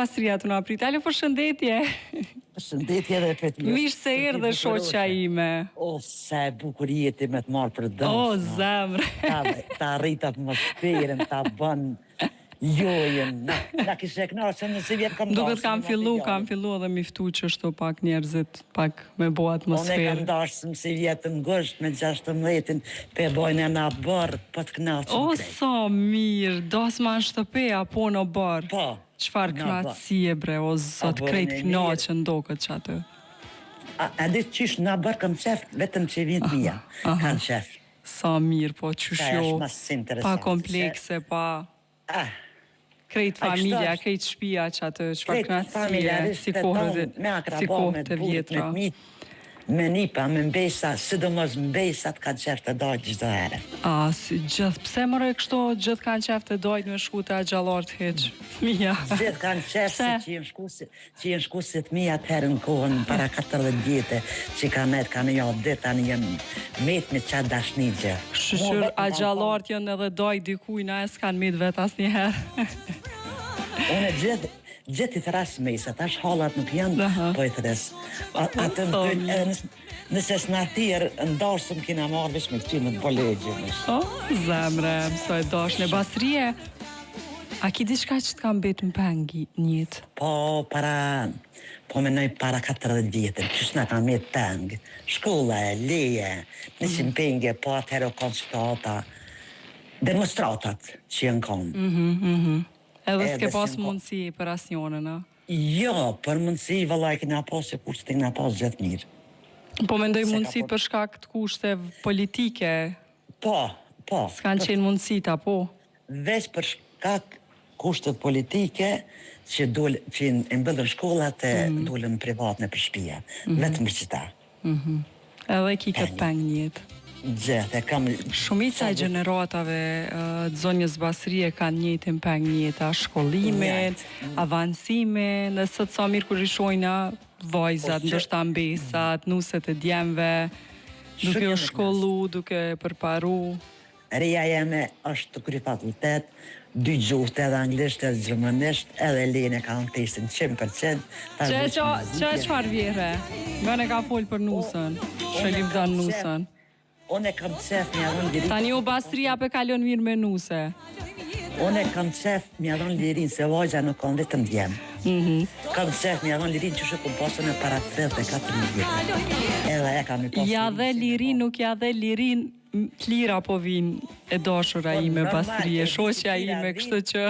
Bastria të na prit. Alo, përshëndetje. Përshëndetje dhe për ty. Mirë se erdhe shoqja ime. O, sa e bukur jeti me të marrë për dansë. O, zemre. Ta rrit atmosferën, ta bën lojën. Na kishe kënaqur nëse vjet kam Duket kam fillu edhe miftu që shto pak njerëzit, pak me bo atmosferë. Unë kam dashur si vjetën ngusht me 16-ën, pe bojnë na barë, po të kënaqem. O, sa mirë, dasma në shtëpi apo në barë. Po. Çfarë kënaqësie bre, o zot, krejt kënaqën ndokët që aty. A di qysh na barë kam qef, vetëm që vinë mija, kanë qef. Sa mirë, po qysh jo, pa komplekse, pa... Krejt familja, krejt shtëpia që atë, çfarë kënaqësie, si kohët e vjetra. Me nipa, me mbesa, sidomos mbesat kanë qef të dojtë gjithë herë. Si gjithë, pse mërë e kështu, gjithë kanë qef të dojtë me shku të agjallartë heqë, fëmija. Gjithë kanë qef se që jenë shku si fëmija të herë në kohën, para 14 vjetë, që kanë javë dhe tani jenë met me qatë dashni gjë. Shqyr, agjallartë jenë edhe dojtë dikuj, na e s'kanë met vetë asë njëherë. Unë gjithë i thras mesat, tash hallat nuk janë, po i thres. Atë nëse s'na thirë, ndashëm kina marrë vesh me këtyme të bolegjë. O, zemre, mësoj dashne. Bastrie, a ki diçka që t'kam betë në pengi njëtë? Po menoj para 40 vjetër, qështë na kam jetë pengë. Shkolla e, leje, nësim pengë, po atëherë o kanë qëtata, demonstratat që janë kanë. Edhe s'ke pas mundësi për asnjone, na? Jo, për mundësi, vëllaj, kena pas e kushtet kena pas gjithë mirë. Po mendoj mundësi për shkak të kushte politike? Po. S'kanë qenë mundësit, apo? Veç për shkak kushtet politike, që e mbëllën shkollat e dullën privat në për shpia. Vetëm për qita. Edhe ki këtë peng njëtë. Gjithë, e kam... Shumica e gjeneratave të zonjës Bastrie kanë njëtin peng njëta, shkollimin, avancimin, nësë të sa mirë kur rishojna vajzat, ndoshta mbesat, nuset e djemve, duke u shkollu, duke përparu. Reja jeme është të kry fakultet, 2 gjuhët edhe anglisht edhe gjermanisht, edhe lene ka në testin 100%. Që e qfar vjere? Nga ne ka folë për nusën, shëllim dan nusën. Unë e kam qef me adhon lirin... Tani o Bastria për kalon mirë me nuse. Unë e kam qef me adhon lirin, se vajgja nuk kanë vetëm djemë. Kam qef me adhon lirin që shë kom pasën e para 34 vjetë. Edhe e kam i pasën... Ja dhe lirin, nuk ja dhe lirin, të lira po vinë e dashura ime Bastrie, shoqja ime, kështu që...